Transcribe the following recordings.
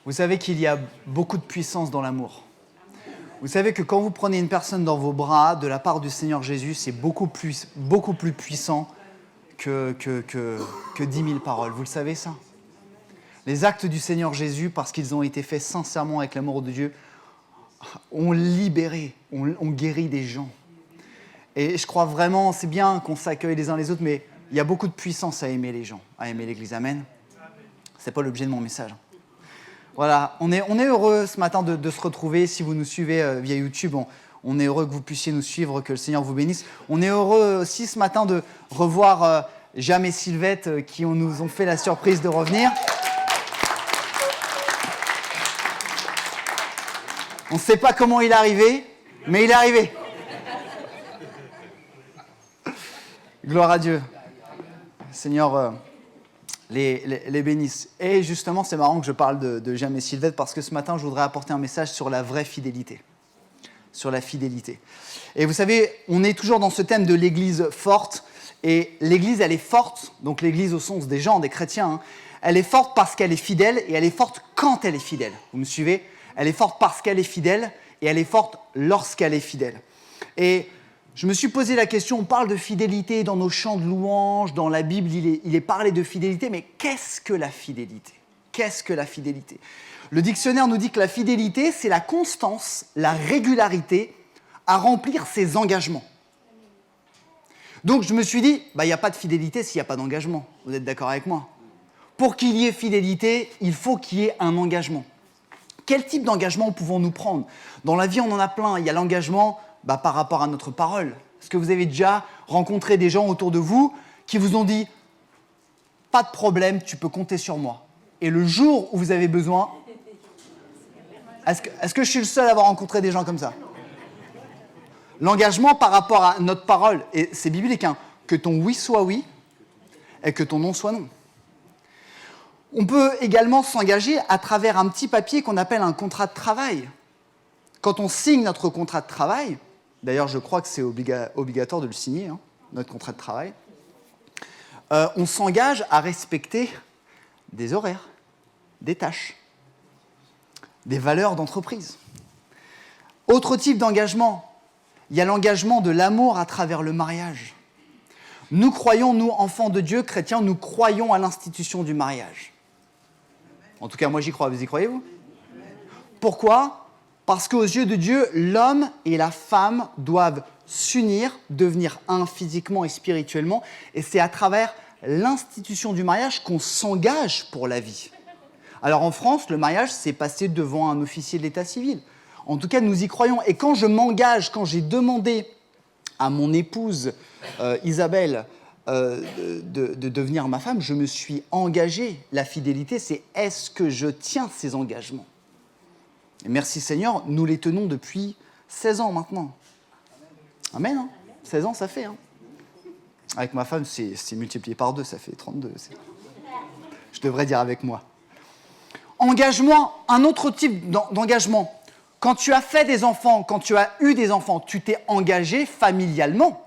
Vous savez qu'il y a beaucoup de puissance dans l'amour. Vous savez que quand vous prenez une personne dans vos bras, de la part du Seigneur Jésus, c'est beaucoup plus puissant que 10 000 paroles. Vous le savez ça? Les actes du Seigneur Jésus, parce qu'ils ont été faits sincèrement avec l'amour de Dieu, ont libéré, ont guéri des gens. Et je crois vraiment, c'est bien qu'on s'accueille les uns les autres, mais il y a beaucoup de puissance à aimer les gens, à aimer l'Église. Amen. Ce n'est pas l'objet de mon message. Voilà, on est heureux ce matin de se retrouver. Si vous nous suivez via YouTube, on est heureux que vous puissiez nous suivre, que le Seigneur vous bénisse. On est heureux aussi ce matin de revoir Jam et Sylvette qui nous ont fait la surprise de revenir. On ne sait pas comment il est arrivé, mais il est arrivé. Gloire à Dieu. Seigneur les bénisse. Et justement, c'est marrant que je parle de Jam et Sylvette parce que ce matin, je voudrais apporter un message sur la vraie fidélité. Sur la fidélité. Et vous savez, on est toujours dans ce thème de l'Église forte. Et l'Église, elle est forte, donc l'Église au sens des gens, des chrétiens, hein, elle est forte parce qu'elle est fidèle et elle est forte quand elle est fidèle. Vous me suivez? Elle est forte parce qu'elle est fidèle et elle est forte lorsqu'elle est fidèle. Et je me suis posé la question, on parle de fidélité dans nos chants de louanges, dans la Bible, il est parlé de fidélité, mais qu'est-ce que la fidélité? Qu'est-ce que la fidélité? Le dictionnaire nous dit que la fidélité, c'est la constance, la régularité à remplir ses engagements. Donc je me suis dit, il n'y a pas de fidélité s'il n'y a pas d'engagement. Vous êtes d'accord avec moi? Pour qu'il y ait fidélité, il faut qu'il y ait un engagement. Quel type d'engagement pouvons-nous prendre? Dans la vie, on en a plein. Il y a l'engagement par rapport à notre parole. Est-ce que vous avez déjà rencontré des gens autour de vous qui vous ont dit « Pas de problème, tu peux compter sur moi ». Et le jour où vous avez besoin, est-ce que je suis le seul à avoir rencontré des gens comme ça? L'engagement par rapport à notre parole, et c'est biblique, hein, que ton oui soit oui et que ton non soit non. On peut également s'engager à travers un petit papier qu'on appelle un contrat de travail. Quand on signe notre contrat de travail, d'ailleurs je crois que c'est obligatoire de le signer, hein, notre contrat de travail, on s'engage à respecter des horaires, des tâches, des valeurs d'entreprise. Autre type d'engagement, il y a l'engagement de l'amour à travers le mariage. Nous croyons, nous, enfants de Dieu, chrétiens, nous croyons à l'institution du mariage. En tout cas, moi, j'y crois. Vous y croyez-vous? Pourquoi? Parce qu'aux yeux de Dieu, l'homme et la femme doivent s'unir, devenir un physiquement et spirituellement. Et c'est à travers l'institution du mariage qu'on s'engage pour la vie. Alors en France, le mariage, c'est passer devant un officier de l'état civil. En tout cas, nous y croyons. Et quand je m'engage, quand j'ai demandé à mon épouse Isabelle de devenir ma femme, je me suis engagé. La fidélité, c'est est-ce que je tiens ces engagements? Et merci Seigneur, nous les tenons depuis 16 ans maintenant. Amen, hein? 16 ans, ça fait. Hein? Avec ma femme, c'est multiplié par 2, ça fait 32. Je devrais dire avec moi. Engagement, un autre type d'engagement. Quand tu as fait des enfants, quand tu as eu des enfants, tu t'es engagé familialement.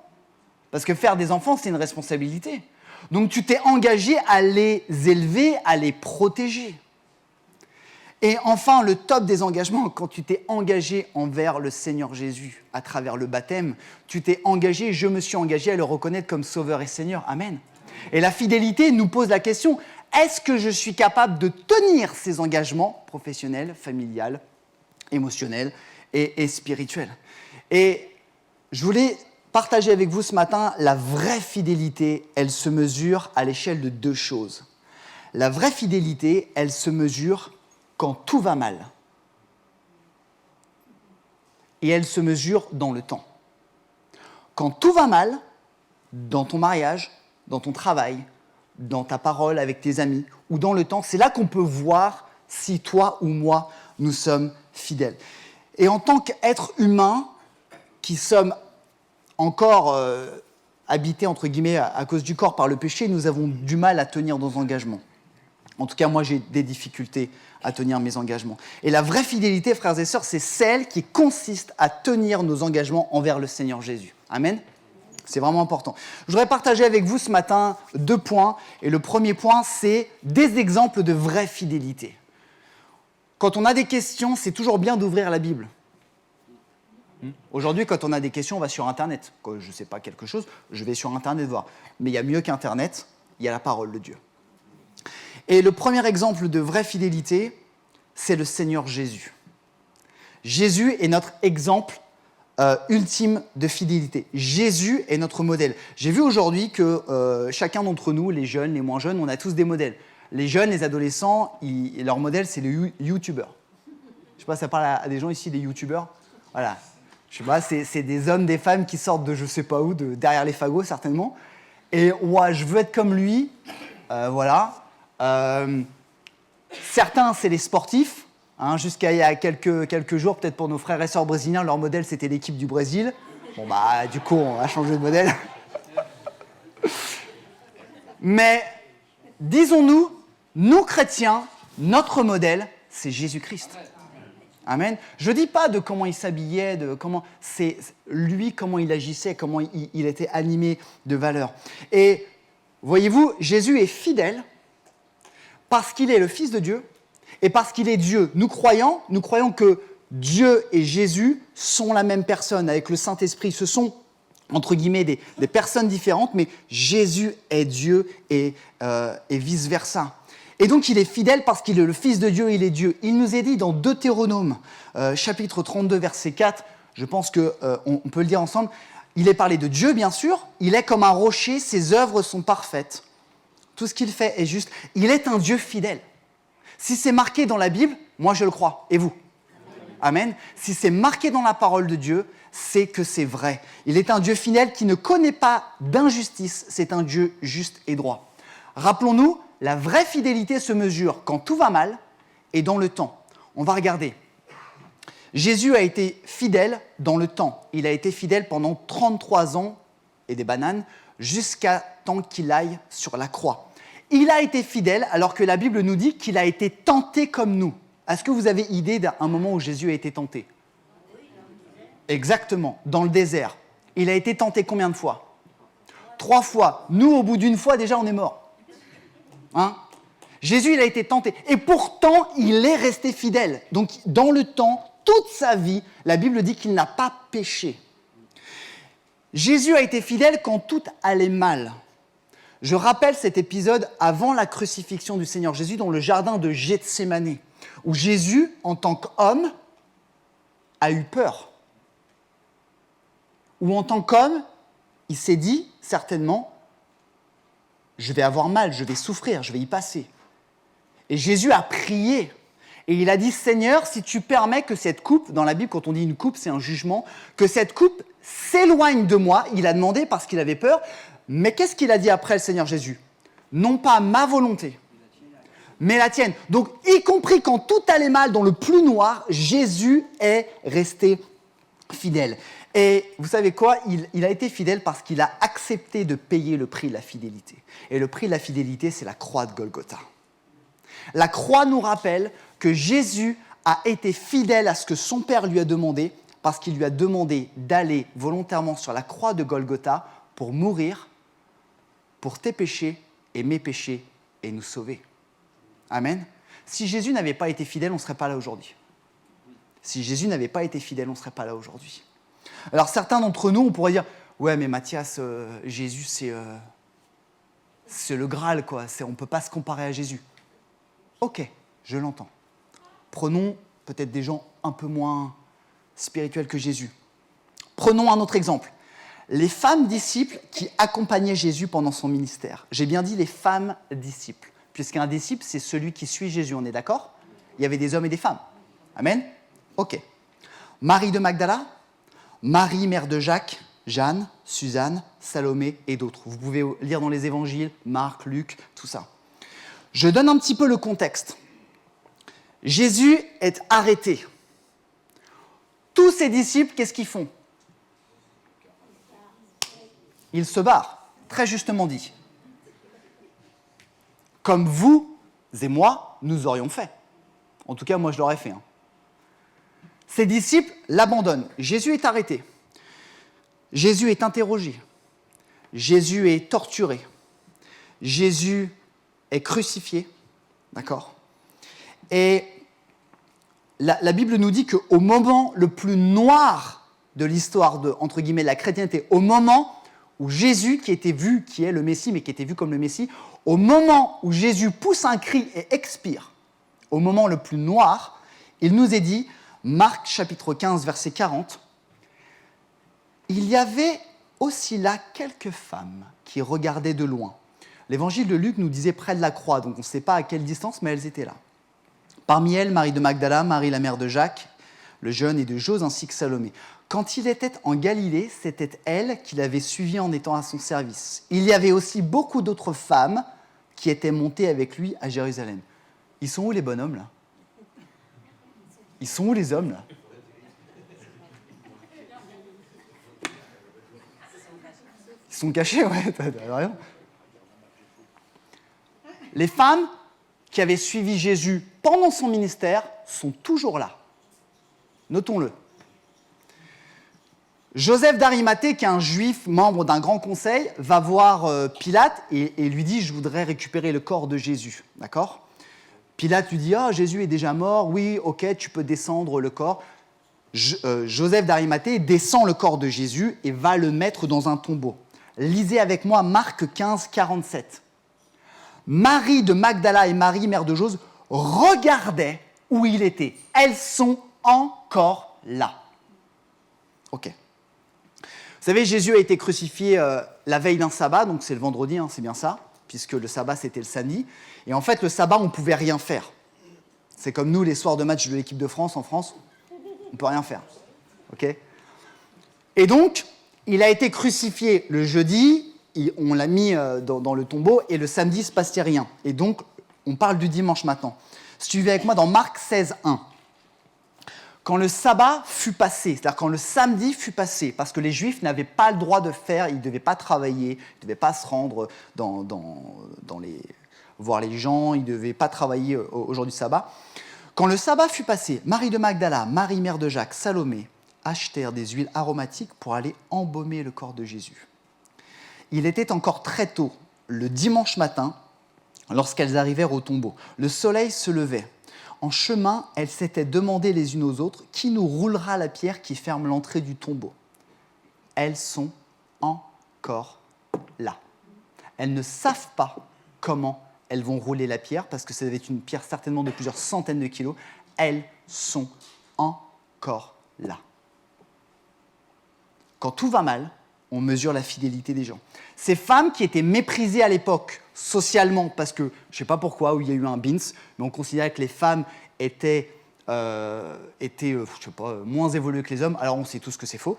Parce que faire des enfants, c'est une responsabilité. Donc tu t'es engagé à les élever, à les protéger. Et enfin, le top des engagements, quand tu t'es engagé envers le Seigneur Jésus à travers le baptême, tu t'es engagé, je me suis engagé à le reconnaître comme Sauveur et Seigneur. Amen. Et la fidélité nous pose la question, est-ce que je suis capable de tenir ces engagements professionnels, familiales, émotionnels et spirituels? Et je voulais partager avec vous ce matin, la vraie fidélité, elle se mesure à l'échelle de 2 choses. La vraie fidélité, elle se mesure quand tout va mal. Et elle se mesure dans le temps. Quand tout va mal, dans ton mariage, dans ton travail, dans ta parole avec tes amis, ou dans le temps, c'est là qu'on peut voir si toi ou moi, nous sommes fidèles. Et en tant qu'être humain, qui sommes encore habités, entre guillemets, à cause du corps par le péché, nous avons du mal à tenir nos engagements. En tout cas, moi, j'ai des difficultés à tenir mes engagements. Et la vraie fidélité, frères et sœurs, c'est celle qui consiste à tenir nos engagements envers le Seigneur Jésus. Amen. C'est vraiment important. Je voudrais partager avec vous ce matin 2 points. Et le premier point, c'est des exemples de vraie fidélité. Quand on a des questions, c'est toujours bien d'ouvrir la Bible. Aujourd'hui, quand on a des questions, on va sur Internet. Quand je ne sais pas quelque chose, je vais sur Internet voir. Mais il y a mieux qu'Internet, il y a la parole de Dieu. Et le premier exemple de vraie fidélité, c'est le Seigneur Jésus. Jésus est notre exemple ultime de fidélité. Jésus est notre modèle. J'ai vu aujourd'hui que chacun d'entre nous, les jeunes, les moins jeunes, on a tous des modèles. Les jeunes, les adolescents, leur modèle, c'est les youtubeurs. Je ne sais pas, ça parle à des gens ici, des youtubeurs. Voilà. Je sais pas, c'est des hommes, des femmes qui sortent de je ne sais pas où, derrière les fagots certainement. Et ouais, je veux être comme lui. Voilà. Certains, c'est les sportifs. Hein, jusqu'à il y a quelques jours, peut-être pour nos frères et sœurs brésiliens, leur modèle, c'était l'équipe du Brésil. Bon, bah, du coup, on va changer de modèle. Mais, disons-nous, nous, chrétiens, notre modèle, c'est Jésus-Christ. Amen. Je ne dis pas de comment il s'habillait, de comment c'est lui, comment il agissait, comment il était animé de valeurs. Et, voyez-vous, Jésus est fidèle parce qu'il est le Fils de Dieu, et parce qu'il est Dieu. Nous croyons que Dieu et Jésus sont la même personne avec le Saint-Esprit. Ce sont, entre guillemets, des personnes différentes, mais Jésus est Dieu et vice-versa. Et donc, il est fidèle parce qu'il est le Fils de Dieu, il est Dieu. Il nous est dit dans Deutéronome, chapitre 32, verset 4, je pense qu'on peut le dire ensemble, il est parlé de Dieu, bien sûr, il est comme un rocher, ses œuvres sont parfaites. Tout ce qu'il fait est juste. Il est un Dieu fidèle. Si c'est marqué dans la Bible, moi je le crois. Et vous ? Amen. Si c'est marqué dans la parole de Dieu, c'est que c'est vrai. Il est un Dieu fidèle qui ne connaît pas d'injustice. C'est un Dieu juste et droit. Rappelons-nous, la vraie fidélité se mesure quand tout va mal et dans le temps. On va regarder. Jésus a été fidèle dans le temps. Il a été fidèle pendant 33 ans et des bananes jusqu'à temps qu'il aille sur la croix. Il a été fidèle alors que la Bible nous dit qu'il a été tenté comme nous. Est-ce que vous avez idée d'un moment où Jésus a été tenté ? Exactement, dans le désert. Il a été tenté combien de fois ? 3 fois. Nous, au bout d'une fois, déjà, on est mort. Hein ? Jésus, il a été tenté. Et pourtant, il est resté fidèle. Donc, dans le temps, toute sa vie, la Bible dit qu'il n'a pas péché. Jésus a été fidèle quand tout allait mal. Je rappelle cet épisode avant la crucifixion du Seigneur Jésus dans le jardin de Gethsémani, où Jésus, en tant qu'homme, a eu peur. Où en tant qu'homme, il s'est dit, certainement, je vais avoir mal, je vais souffrir, je vais y passer. Et Jésus a prié, et il a dit, Seigneur, si tu permets que cette coupe, dans la Bible, quand on dit une coupe, c'est un jugement, que cette coupe s'éloigne de moi, il a demandé parce qu'il avait peur. Mais qu'est-ce qu'il a dit après, le Seigneur Jésus ? Non pas ma volonté, mais la tienne. Donc, y compris quand tout allait mal, dans le plus noir, Jésus est resté fidèle. Et vous savez quoi ? Il a été fidèle parce qu'il a accepté de payer le prix de la fidélité. Et le prix de la fidélité, c'est la croix de Golgotha. La croix nous rappelle que Jésus a été fidèle à ce que son Père lui a demandé, parce qu'il lui a demandé d'aller volontairement sur la croix de Golgotha pour mourir pour tes péchés et mes péchés et nous sauver. Amen. Si Jésus n'avait pas été fidèle, on ne serait pas là aujourd'hui. Si Jésus n'avait pas été fidèle, on ne serait pas là aujourd'hui. Alors certains d'entre nous, on pourrait dire « Ouais, mais Mathias, Jésus, c'est le Graal, quoi. On ne peut pas se comparer à Jésus. » Ok, je l'entends. Prenons peut-être des gens un peu moins spirituels que Jésus. Prenons un autre exemple. Les femmes disciples qui accompagnaient Jésus pendant son ministère. J'ai bien dit les femmes disciples, puisqu'un disciple, c'est celui qui suit Jésus, on est d'accord ? Il y avait des hommes et des femmes. Amen ? Ok. Marie de Magdala, Marie, mère de Jacques, Jeanne, Suzanne, Salomé et d'autres. Vous pouvez lire dans les évangiles, Marc, Luc, tout ça. Je donne un petit peu le contexte. Jésus est arrêté. Tous ses disciples, qu'est-ce qu'ils font ? Ils se barrent, très justement dit. Comme vous et moi, nous aurions fait. En tout cas, moi, je l'aurais fait. Ses disciples l'abandonnent. Jésus est arrêté. Jésus est interrogé. Jésus est torturé. Jésus est crucifié. D'accord ? Et la Bible nous dit qu'au moment le plus noir de l'histoire de, entre guillemets, la chrétienté, au moment où Jésus, qui était vu, qui est le Messie, mais qui était vu comme le Messie, au moment où Jésus pousse un cri et expire, au moment le plus noir, il nous est dit, Marc chapitre 15, verset 40, « Il y avait aussi là quelques femmes qui regardaient de loin. » L'évangile de Luc nous disait près de la croix, donc on ne sait pas à quelle distance, mais elles étaient là. Parmi elles, Marie de Magdala, Marie la mère de Jacques, le jeune, et de Jose, ainsi que Salomé. Quand il était en Galilée, c'était elle qui l'avait suivi en étant à son service. Il y avait aussi beaucoup d'autres femmes qui étaient montées avec lui à Jérusalem. Ils sont où les bonhommes, là? Ils sont où les hommes, là? Ils sont cachés, ouais, t'as raison. Les femmes qui avaient suivi Jésus pendant son ministère sont toujours là. Notons-le. Joseph d'Arimathée, qui est un juif membre d'un grand conseil, va voir Pilate et lui dit « Je voudrais récupérer le corps de Jésus. » D'accord ? Pilate lui dit « Ah, Jésus est déjà mort. Oui, ok, tu peux descendre le corps. » Joseph d'Arimathée descend le corps de Jésus et va le mettre dans un tombeau. Lisez avec moi Marc 15, 47. Marie de Magdala et Marie, mère de Jose, regardaient où il était. Elles sont encore là. Ok. Vous savez, Jésus a été crucifié la veille d'un sabbat, donc c'est le vendredi, hein, c'est bien ça, puisque le sabbat c'était le samedi. Et en fait, le sabbat, on ne pouvait rien faire. C'est comme nous, les soirs de match de l'équipe de France en France, on ne peut rien faire. Ok ? Et donc, il a été crucifié le jeudi, on l'a mis dans le tombeau, et le samedi, il ne se passait rien. Et donc, on parle du dimanche maintenant. Suivez avec moi dans Marc 16, 1. Quand le sabbat fut passé, c'est-à-dire quand le samedi fut passé, parce que les Juifs n'avaient pas le droit de faire, ils ne devaient pas travailler, ils ne devaient pas se rendre voir les gens, ils ne devaient pas travailler au jour du sabbat. Quand le sabbat fut passé, Marie de Magdala, Marie mère de Jacques, Salomé achetèrent des huiles aromatiques pour aller embaumer le corps de Jésus. Il était encore très tôt, le dimanche matin, lorsqu'elles arrivèrent au tombeau. Le soleil se levait. En chemin, elles s'étaient demandé les unes aux autres « Qui nous roulera la pierre qui ferme l'entrée du tombeau ?» Elles sont encore là. Elles ne savent pas comment elles vont rouler la pierre, parce que ça devait être une pierre certainement de plusieurs centaines de kilos. Elles sont encore là. Quand tout va mal, on mesure la fidélité des gens. Ces femmes qui étaient méprisées à l'époque socialement, parce que, je ne sais pas pourquoi, où il y a eu un bins, mais on considérait que les femmes étaient moins évoluées que les hommes, alors on sait tous que c'est faux.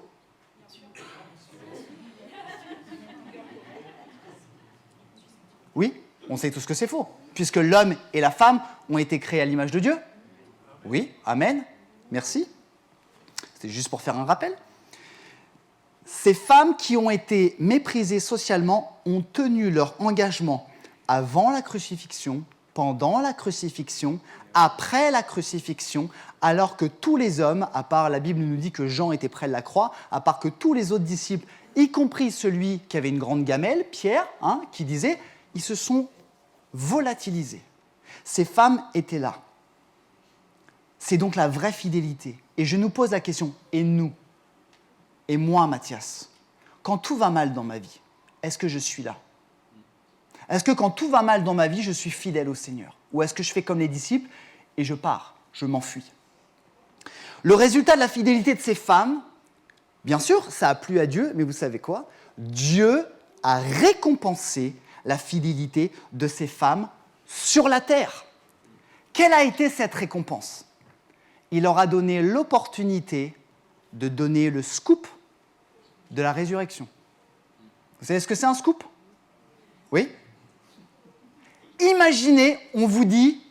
Oui, on sait tous que c'est faux, puisque l'homme et la femme ont été créés à l'image de Dieu. Oui, amen, merci. C'était juste pour faire un rappel. Ces femmes qui ont été méprisées socialement ont tenu leur engagement avant la crucifixion, pendant la crucifixion, après la crucifixion, alors que tous les hommes, à part la Bible nous dit que Jean était près de la croix, à part que tous les autres disciples, y compris celui qui avait une grande gamelle, Pierre, qui disait, ils se sont volatilisés. Ces femmes étaient là. C'est donc la vraie fidélité. Et je nous pose la question, et nous ? Et moi, Mathias, quand tout va mal dans ma vie, est-ce que je suis là ? Est-ce que quand tout va mal dans ma vie, je suis fidèle au Seigneur ? Ou est-ce que je fais comme les disciples et je pars, je m'enfuis ? Le résultat de la fidélité de ces femmes, bien sûr, ça a plu à Dieu, mais vous savez quoi ? Dieu a récompensé la fidélité de ces femmes sur la terre. Quelle a été cette récompense ? Il leur a donné l'opportunité de donner le scoop de la résurrection. Vous savez ce que c'est un scoop ? Oui ? Imaginez, on vous dit,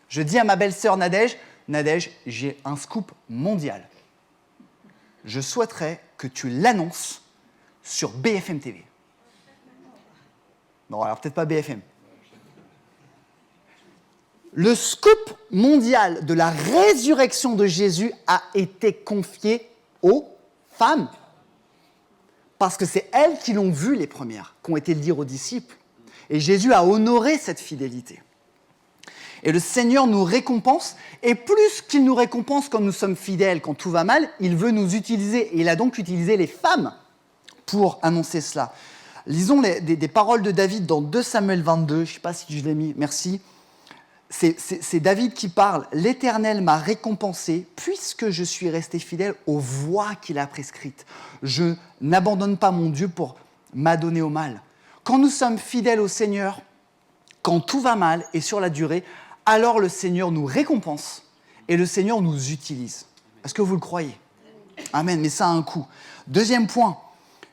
je dis à ma belle-sœur Nadège, Nadège, j'ai un scoop mondial. Je souhaiterais que tu l'annonces sur BFM TV. Non, alors peut-être pas BFM. Le scoop mondial de la résurrection de Jésus a été confié aux femmes. Parce que c'est elles qui l'ont vu les premières, qui ont été le dire aux disciples. Et Jésus a honoré cette fidélité. Et le Seigneur nous récompense, et plus qu'il nous récompense quand nous sommes fidèles, quand tout va mal, il veut nous utiliser. Et il a donc utilisé les femmes pour annoncer cela. Lisons des paroles de David dans 2 Samuel 22, je ne sais pas si je l'ai mis, merci. C'est David qui parle. « L'Éternel m'a récompensé puisque je suis resté fidèle aux voies qu'il a prescrites. Je n'abandonne pas mon Dieu pour m'adonner au mal. » Quand nous sommes fidèles au Seigneur, quand tout va mal et sur la durée, alors le Seigneur nous récompense et le Seigneur nous utilise. Est-ce que vous le croyez ? Amen, mais ça a un coût. Deuxième point,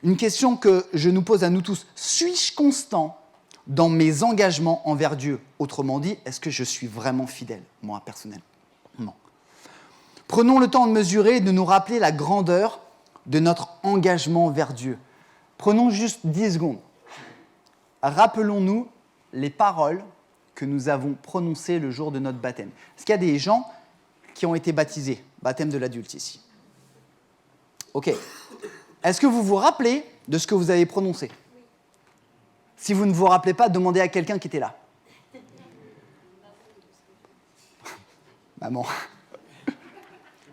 une question que je nous pose à nous tous. Suis-je constant dans mes engagements envers Dieu ? Autrement dit, est-ce que je suis vraiment fidèle, moi, personnellement ? Prenons le temps de mesurer et de nous rappeler la grandeur de notre engagement vers Dieu. Prenons juste 10 secondes. Rappelons-nous les paroles que nous avons prononcées le jour de notre baptême. Est-ce qu'il y a des gens qui ont été baptisés, baptême de l'adulte ici ? Ok. Est-ce que vous vous rappelez de ce que vous avez prononcé ? Si vous ne vous rappelez pas, demandez à quelqu'un qui était là. Maman.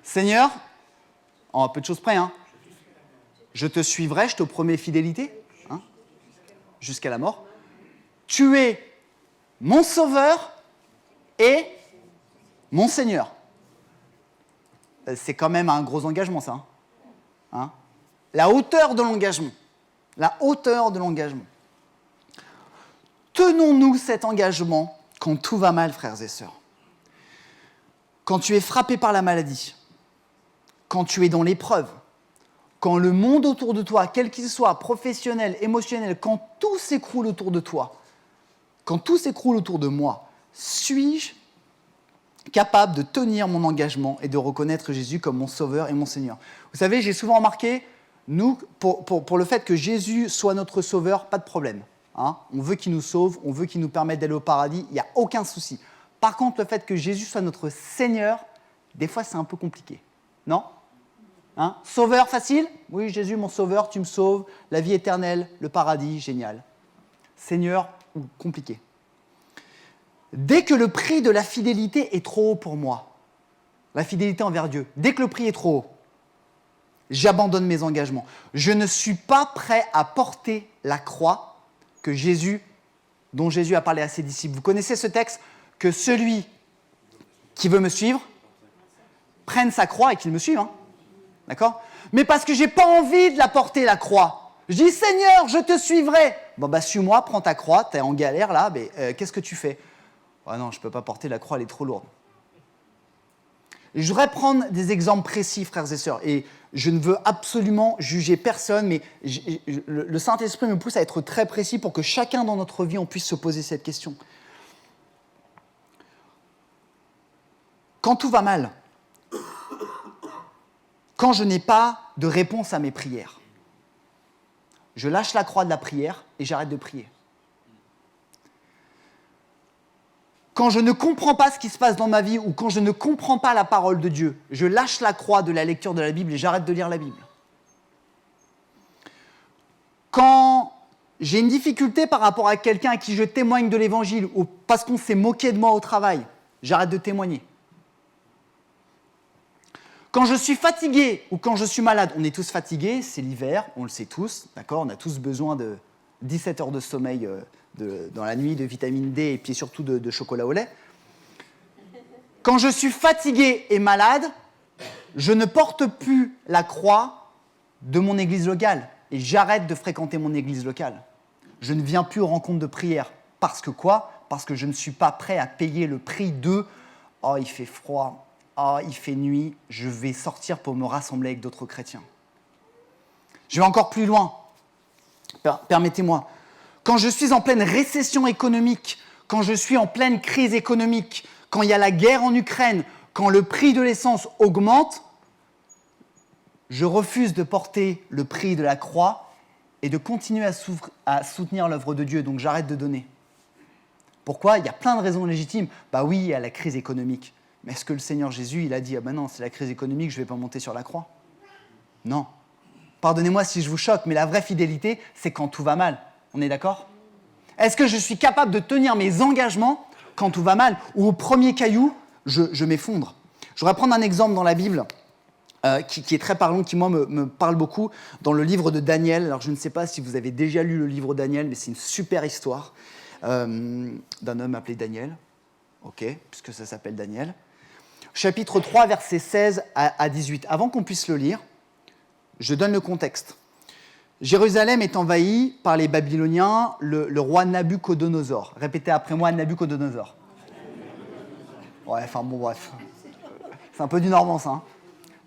Seigneur, en peu de choses près, hein, je te suivrai, je te promets fidélité, hein, jusqu'à la mort. Tu es mon sauveur et mon Seigneur. C'est quand même un gros engagement, ça. Hein. La hauteur de l'engagement. La hauteur de l'engagement. Tenons-nous cet engagement quand tout va mal, frères et sœurs. Quand tu es frappé par la maladie, quand tu es dans l'épreuve, quand le monde autour de toi, quel qu'il soit, professionnel, émotionnel, quand tout s'écroule autour de toi, quand tout s'écroule autour de moi, suis-je capable de tenir mon engagement et de reconnaître Jésus comme mon sauveur et mon Seigneur ? Vous savez, j'ai souvent remarqué, nous, pour le fait que Jésus soit notre sauveur, pas de problème. Hein ? On veut qu'il nous sauve, on veut qu'il nous permette d'aller au paradis, il n'y a aucun souci. Par contre, le fait que Jésus soit notre Seigneur, des fois, c'est un peu compliqué. Non ? Hein ? Sauveur, facile ? Oui, Jésus, mon sauveur, tu me sauves, la vie éternelle, le paradis, génial. Seigneur, compliqué. Dès que le prix de la fidélité est trop haut pour moi, la fidélité envers Dieu, dès que le prix est trop haut, j'abandonne mes engagements. Je ne suis pas prêt à porter la croix dont Jésus a parlé à ses disciples. Vous connaissez ce texte ? Que celui qui veut me suivre prenne sa croix et qu'il me suive. Hein ? D'accord ? Mais parce que je n'ai pas envie de la porter, la croix. Je dis, Seigneur, je te suivrai. Bon, suis-moi, prends ta croix, tu es en galère là, mais qu'est-ce que tu fais ? Oh non, je ne peux pas porter la croix, elle est trop lourde. Et je voudrais prendre des exemples précis, frères et sœurs, et je ne veux absolument juger personne, mais le Saint-Esprit me pousse à être très précis pour que chacun dans notre vie, on puisse se poser cette question. Quand tout va mal, quand je n'ai pas de réponse à mes prières, je lâche la croix de la prière et j'arrête de prier. Quand je ne comprends pas ce qui se passe dans ma vie ou quand je ne comprends pas la parole de Dieu, je lâche la croix de la lecture de la Bible et j'arrête de lire la Bible. Quand j'ai une difficulté par rapport à quelqu'un à qui je témoigne de l'Évangile ou parce qu'on s'est moqué de moi au travail, j'arrête de témoigner. Quand je suis fatigué ou quand je suis malade, on est tous fatigués, c'est l'hiver, on le sait tous, d'accord ? On a tous besoin de 17 heures de sommeil dans la nuit, de vitamine D et puis surtout de chocolat au lait. Quand je suis fatigué et malade, je ne porte plus la croix de mon église locale et j'arrête de fréquenter mon église locale. Je ne viens plus aux rencontres de prière. Parce que quoi ? Parce que je ne suis pas prêt à payer le prix de « Oh, il fait froid ». Ah, il fait nuit, je vais sortir pour me rassembler avec d'autres chrétiens. Je vais encore plus loin. Permettez-moi. Quand je suis en pleine récession économique, quand je suis en pleine crise économique, quand il y a la guerre en Ukraine, quand le prix de l'essence augmente, je refuse de porter le prix de la croix et de continuer à soutenir l'œuvre de Dieu, donc j'arrête de donner. Pourquoi ? Il y a plein de raisons légitimes. Oui, il y a la crise économique. Mais est-ce que le Seigneur Jésus, il a dit « Ah ben non, c'est la crise économique, je ne vais pas monter sur la croix ». Non. Pardonnez-moi si je vous choque, mais la vraie fidélité, c'est quand tout va mal. On est d'accord ? Est-ce que je suis capable de tenir mes engagements quand tout va mal, ou au premier caillou, je m'effondre. Je voudrais prendre un exemple dans la Bible qui est très parlant, qui moi me parle beaucoup, dans le livre de Daniel. Alors je ne sais pas si vous avez déjà lu le livre de Daniel, mais c'est une super histoire d'un homme appelé Daniel, ok, puisque ça s'appelle Daniel. Chapitre 3, versets 16 à 18. Avant qu'on puisse le lire, je donne le contexte. Jérusalem est envahie par les Babyloniens, le roi Nabuchodonosor. Répétez après moi, Nabuchodonosor. Ouais, enfin bon, bref. C'est un peu du normand, ça. Hein.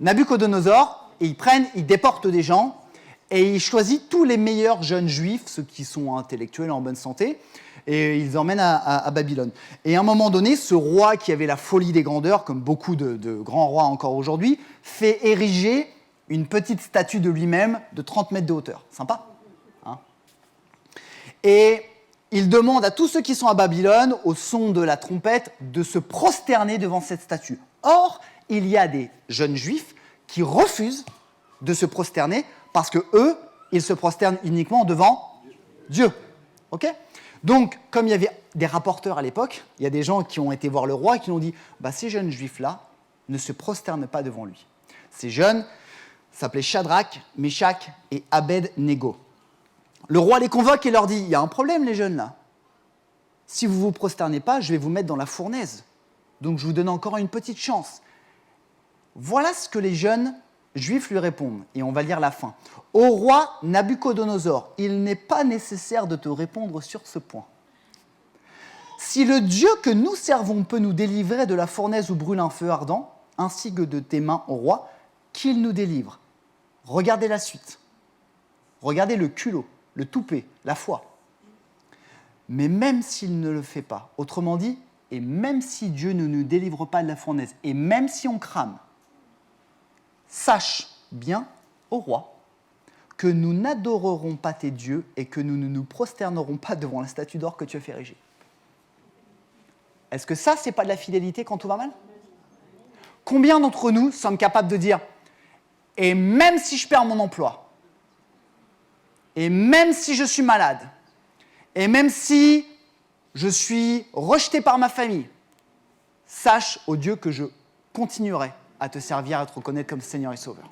Nabuchodonosor, ils déportent des gens et ils choisissent tous les meilleurs jeunes juifs, ceux qui sont intellectuels en bonne santé, et ils emmènent à Babylone. Et à un moment donné, ce roi qui avait la folie des grandeurs, comme beaucoup de grands rois encore aujourd'hui, fait ériger une petite statue de lui-même de 30 mètres de hauteur. Sympa, hein? Et il demande à tous ceux qui sont à Babylone, au son de la trompette, de se prosterner devant cette statue. Or, il y a des jeunes juifs qui refusent de se prosterner parce que eux, ils se prosternent uniquement devant Dieu. Ok ? Donc, comme il y avait des rapporteurs à l'époque, il y a des gens qui ont été voir le roi et qui ont dit « Ces jeunes juifs-là ne se prosternent pas devant lui. » Ces jeunes s'appelaient Shadrach, Meshach et Abed-Nego. Le roi les convoque et leur dit « Il y a un problème, les jeunes, là. Si vous ne vous prosternez pas, je vais vous mettre dans la fournaise. Donc, je vous donne encore une petite chance. » Voilà ce que les jeunes juifs lui répondent. Et on va lire la fin. « Au roi Nabuchodonosor, il n'est pas nécessaire de te répondre sur ce point. Si le Dieu que nous servons peut nous délivrer de la fournaise où brûle un feu ardent, ainsi que de tes mains, au roi, qu'il nous délivre. Regardez la suite. Regardez le culot, le toupet, la foi. Mais même s'il ne le fait pas, autrement dit, et même si Dieu ne nous délivre pas de la fournaise, et même si on crame, sache bien, ô roi, que nous n'adorerons pas tes dieux et que nous ne nous prosternerons pas devant la statue d'or que tu as fait ériger. » Est-ce que ça, c'est pas de la fidélité quand tout va mal ? Combien d'entre nous sommes capables de dire « Et même si je perds mon emploi, et même si je suis malade, et même si je suis rejeté par ma famille, sache, ô Dieu, que je continuerai à te servir, à te reconnaître comme Seigneur et Sauveur. »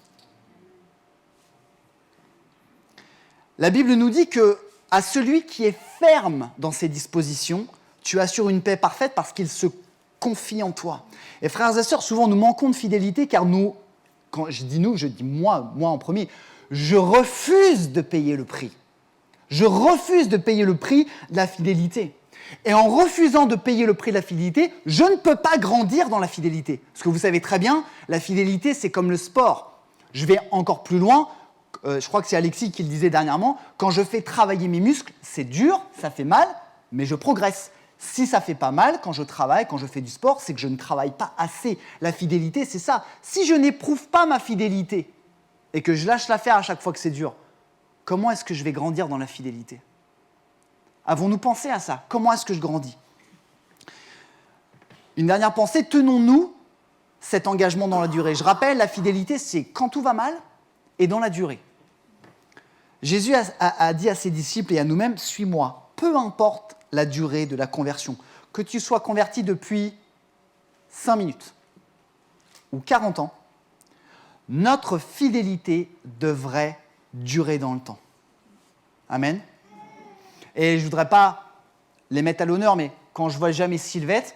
La Bible nous dit que à celui qui est ferme dans ses dispositions, tu assures une paix parfaite parce qu'il se confie en toi. Et frères et sœurs, souvent nous manquons de fidélité car nous, quand je dis nous, je dis moi en premier, je refuse de payer le prix. Je refuse de payer le prix de la fidélité. Et en refusant de payer le prix de la fidélité, je ne peux pas grandir dans la fidélité. Parce que vous savez très bien, la fidélité, c'est comme le sport. Je vais encore plus loin. Je crois que c'est Alexis qui le disait dernièrement. Quand je fais travailler mes muscles, c'est dur, ça fait mal, mais je progresse. Si ça fait pas mal, quand je travaille, quand je fais du sport, c'est que je ne travaille pas assez. La fidélité, c'est ça. Si je n'éprouve pas ma fidélité et que je lâche l'affaire à chaque fois que c'est dur, comment est-ce que je vais grandir dans la fidélité ? Avons-nous pensé à ça ? Comment est-ce que je grandis ? Une dernière pensée, tenons-nous cet engagement dans la durée. Je rappelle, la fidélité, c'est quand tout va mal et dans la durée. Jésus a dit à ses disciples et à nous-mêmes, « Suis-moi, peu importe la durée de la conversion, que tu sois converti depuis 5 minutes ou 40 ans, notre fidélité devrait durer dans le temps. » Amen. Et je ne voudrais pas les mettre à l'honneur, mais quand je vois jamais Sylvette,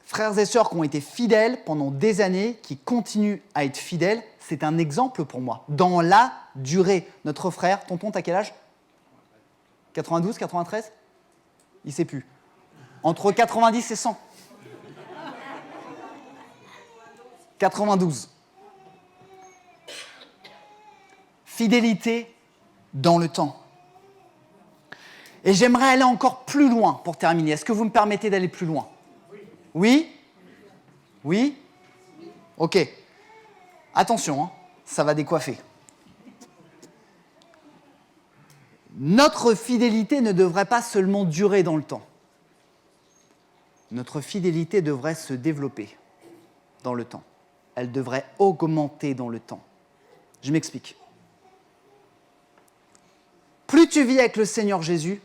frères et sœurs qui ont été fidèles pendant des années, qui continuent à être fidèles, c'est un exemple pour moi. Dans la durée, notre frère, tonton, t'as quel âge ? 92, 93 ? Il ne sait plus. Entre 90 et 100. 92. Fidélité dans le temps. Et j'aimerais aller encore plus loin pour terminer. Est-ce que vous me permettez d'aller plus loin ? Oui ? Oui ? Ok. Attention, hein, ça va décoiffer. Notre fidélité ne devrait pas seulement durer dans le temps. Notre fidélité devrait se développer dans le temps. Elle devrait augmenter dans le temps. Je m'explique. Plus tu vis avec le Seigneur Jésus,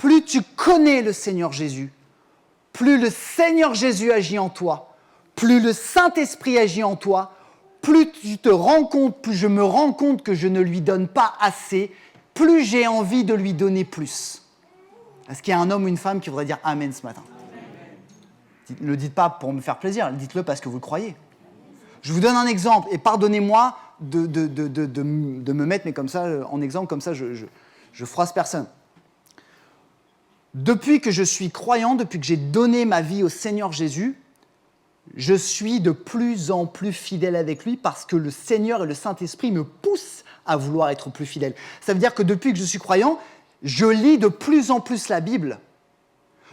plus tu connais le Seigneur Jésus, plus le Seigneur Jésus agit en toi, plus le Saint-Esprit agit en toi, plus tu te rends compte, plus je me rends compte que je ne lui donne pas assez, plus j'ai envie de lui donner plus. Est-ce qu'il y a un homme ou une femme qui voudrait dire Amen ce matin ? Ne le dites pas pour me faire plaisir, dites-le parce que vous le croyez. Je vous donne un exemple, et pardonnez-moi de me mettre mais comme ça, en exemple, comme ça je froisse personne. Depuis que je suis croyant, depuis que j'ai donné ma vie au Seigneur Jésus, je suis de plus en plus fidèle avec lui parce que le Seigneur et le Saint-Esprit me poussent à vouloir être plus fidèle. Ça veut dire que depuis que je suis croyant, je lis de plus en plus la Bible.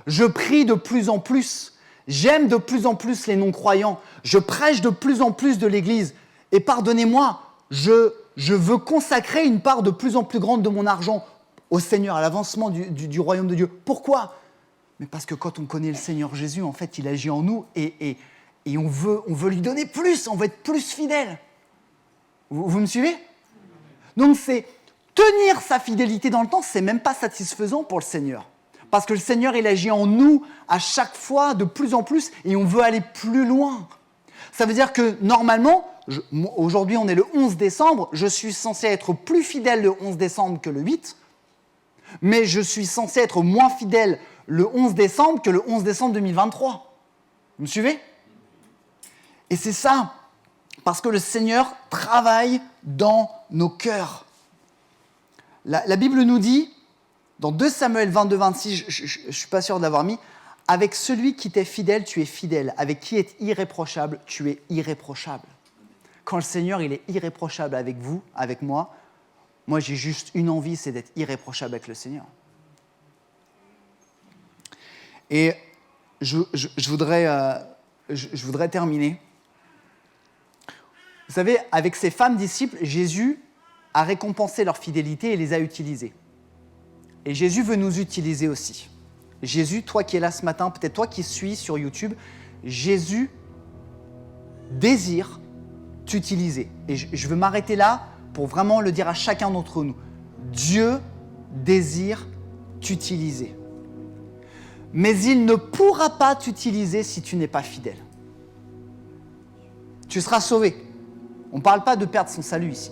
Je prie de plus en plus. J'aime de plus en plus les non-croyants. Je prêche de plus en plus de l'Église. Et pardonnez-moi, je veux consacrer une part de plus en plus grande de mon argent au Seigneur, à l'avancement du royaume de Dieu. Pourquoi ? Mais parce que quand on connaît le Seigneur Jésus, en fait, il agit en nous et on veut lui donner plus, on veut être plus fidèle. Vous me suivez ? Donc c'est tenir sa fidélité dans le temps, c'est même pas satisfaisant pour le Seigneur. Parce que le Seigneur, il agit en nous à chaque fois de plus en plus et on veut aller plus loin. Ça veut dire que normalement, aujourd'hui on est le 11 décembre, je suis censé être plus fidèle le 11 décembre que le 8, mais je suis censé être moins fidèle le 11 décembre que le 11 décembre 2023. Vous me suivez ? Et c'est ça, parce que le Seigneur travaille dans nos cœurs. La Bible nous dit, dans 2 Samuel 22, 26, je ne suis pas sûr de l'avoir mis, « Avec celui qui t'est fidèle, tu es fidèle. Avec qui est irréprochable, tu es irréprochable. » Quand le Seigneur il est irréprochable avec vous, avec moi j'ai juste une envie, c'est d'être irréprochable avec le Seigneur. Et je voudrais terminer. Vous savez, avec ces femmes disciples, Jésus a récompensé leur fidélité et les a utilisées. Et Jésus veut nous utiliser aussi. Jésus, toi qui es là ce matin, peut-être toi qui suis sur YouTube, Jésus désire t'utiliser. Et je veux m'arrêter là pour vraiment le dire à chacun d'entre nous. Dieu désire t'utiliser. Mais il ne pourra pas t'utiliser si tu n'es pas fidèle. Tu seras sauvé. On ne parle pas de perdre son salut ici.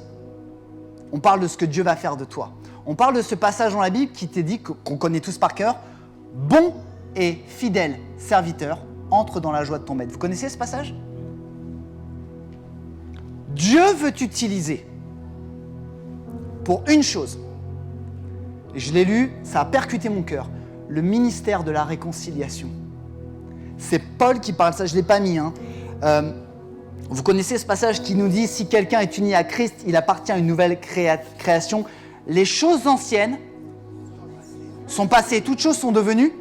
On parle de ce que Dieu va faire de toi. On parle de ce passage dans la Bible qui t'est dit, qu'on connaît tous par cœur, « Bon et fidèle serviteur, entre dans la joie de ton maître ». Vous connaissez ce passage ? Dieu veut t'utiliser pour une chose. Et je l'ai lu, ça a percuté mon cœur. Le ministère de la réconciliation. C'est Paul qui parle de ça, je ne l'ai pas mis. Vous connaissez ce passage qui nous dit « Si quelqu'un est uni à Christ, il appartient à une nouvelle création. Les choses anciennes sont passées, toutes choses sont devenues. »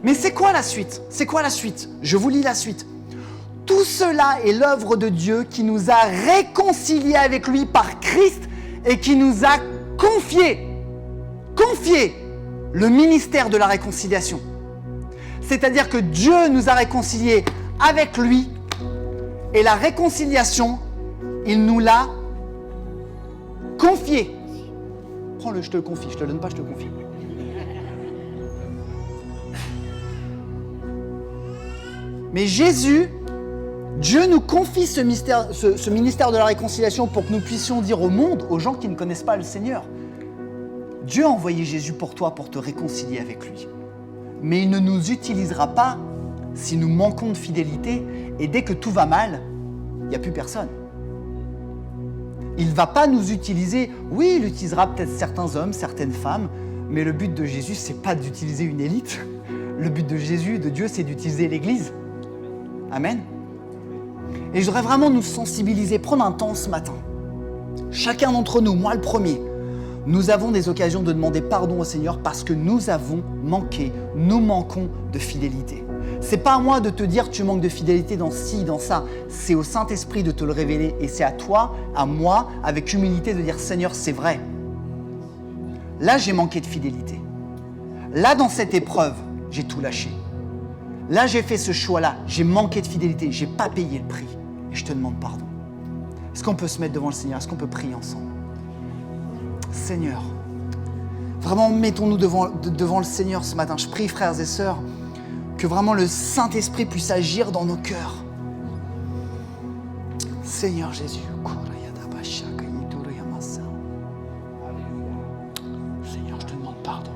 Mais c'est quoi la suite ? C'est quoi la suite ? Je vous lis la suite. « Tout cela est l'œuvre de Dieu qui nous a réconciliés avec lui par Christ et qui nous a confié le ministère de la réconciliation. » C'est-à-dire que Dieu nous a réconciliés avec lui et la réconciliation, il nous l'a confiée. Prends-le, je te le confie. Je ne te le donne pas, je te le confie. Mais Jésus, Dieu nous confie ce ministère de la réconciliation pour que nous puissions dire au monde, aux gens qui ne connaissent pas le Seigneur, Dieu a envoyé Jésus pour toi, pour te réconcilier avec lui. Mais il ne nous utilisera pas si nous manquons de fidélité et dès que tout va mal, il n'y a plus personne. Il ne va pas nous utiliser, oui, il utilisera peut-être certains hommes, certaines femmes, mais le but de Jésus, ce n'est pas d'utiliser une élite. Le but de Jésus, de Dieu, c'est d'utiliser l'Église. Amen. Et je voudrais vraiment nous sensibiliser, prendre un temps ce matin. Chacun d'entre nous, moi le premier, nous avons des occasions de demander pardon au Seigneur parce que nous avons manqué, nous manquons de fidélité. C'est pas à moi de te dire tu manques de fidélité dans ci, dans ça. C'est au Saint-Esprit de te le révéler et c'est à toi, à moi, avec humilité de dire Seigneur, c'est vrai. Là, j'ai manqué de fidélité. Là, dans cette épreuve, j'ai tout lâché. Là, j'ai fait ce choix-là. J'ai manqué de fidélité. J'ai pas payé le prix. Et je te demande pardon. Est-ce qu'on peut se mettre devant le Seigneur ? Est-ce qu'on peut prier ensemble ? Seigneur, Vraiment, mettons-nous devant le Seigneur ce matin. Je prie, frères et sœurs, que vraiment le Saint-Esprit puisse agir dans nos cœurs. Seigneur Jésus. Seigneur, je te demande pardon.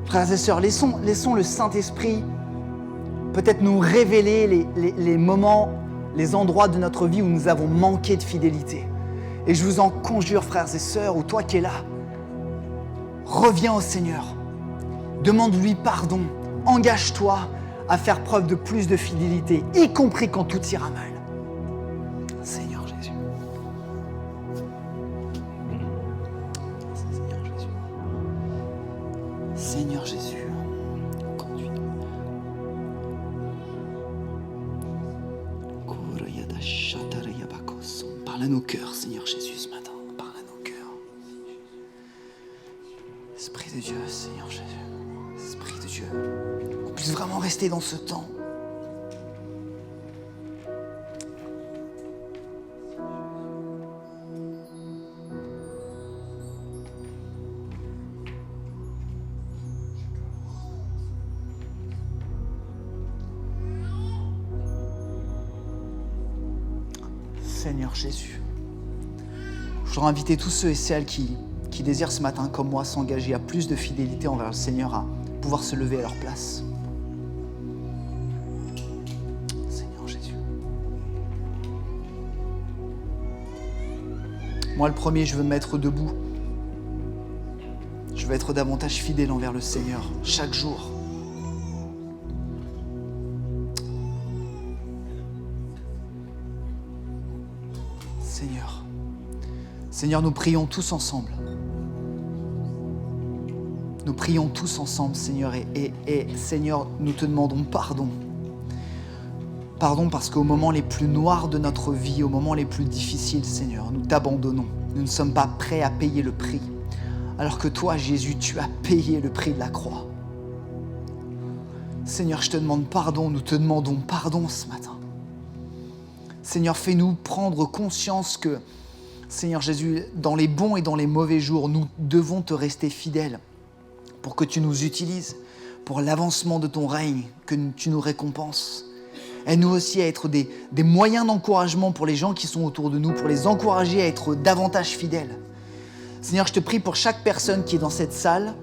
Frères et sœurs, laissons le Saint-Esprit peut-être nous révéler les moments, les endroits de notre vie où nous avons manqué de fidélité. Et je vous en conjure, frères et sœurs, ou toi qui es là, reviens au Seigneur. Demande-lui pardon. Engage-toi à faire preuve de plus de fidélité, y compris quand tout ira mal. Seigneur Jésus. Seigneur Jésus. Seigneur Jésus. Conduis-nous. Parle à nos cœurs, Seigneur Jésus, ce matin. Parle à nos cœurs. Esprit de Dieu, Seigneur Jésus. Esprit de Dieu. Qu'on puisse vraiment rester dans ce temps. Seigneur Jésus. Je voudrais inviter tous ceux et celles qui désirent ce matin, comme moi, s'engager à plus de fidélité envers le Seigneur, à pouvoir se lever à leur place. Seigneur Jésus. Moi, le premier, je veux me mettre debout. Je veux être davantage fidèle envers le Seigneur, chaque jour. Seigneur, nous prions tous ensemble. Nous prions tous ensemble, Seigneur, et Seigneur, nous te demandons pardon. Pardon parce qu'au moment les plus noirs de notre vie, au moment les plus difficiles, Seigneur, nous t'abandonnons. Nous ne sommes pas prêts à payer le prix. Alors que toi, Jésus, tu as payé le prix de la croix. Seigneur, je te demande pardon, nous te demandons pardon ce matin. Seigneur, fais-nous prendre conscience que, Seigneur Jésus, dans les bons et dans les mauvais jours, nous devons te rester fidèles pour que tu nous utilises pour l'avancement de ton règne, que tu nous récompenses. Aide-nous aussi à être des moyens d'encouragement pour les gens qui sont autour de nous, pour les encourager à être davantage fidèles. Seigneur, je te prie pour chaque personne qui est dans cette salle.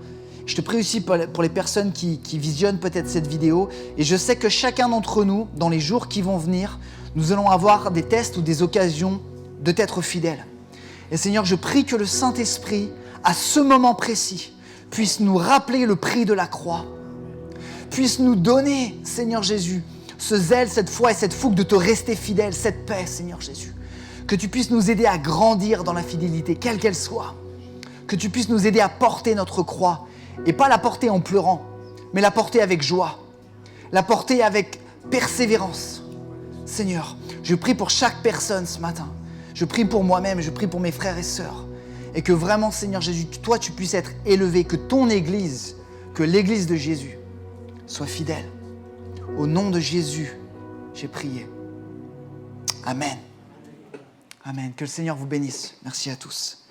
Je te prie aussi pour les personnes qui visionnent peut-être cette vidéo. Et je sais que chacun d'entre nous, dans les jours qui vont venir, nous allons avoir des tests ou des occasions de t'être fidèles. Et Seigneur, je prie que le Saint-Esprit, à ce moment précis, puisse nous rappeler le prix de la croix, puisse nous donner, Seigneur Jésus, ce zèle, cette foi et cette fougue de te rester fidèle, cette paix, Seigneur Jésus. Que tu puisses nous aider à grandir dans la fidélité, quelle qu'elle soit. Que tu puisses nous aider à porter notre croix, et pas la porter en pleurant, mais la porter avec joie, la porter avec persévérance. Seigneur, je prie pour chaque personne ce matin. Je prie pour moi-même, je prie pour mes frères et sœurs. Et que vraiment, Seigneur Jésus, toi, tu puisses être élevé, que ton Église, que l'Église de Jésus soit fidèle. Au nom de Jésus, j'ai prié. Amen. Amen. Que le Seigneur vous bénisse. Merci à tous.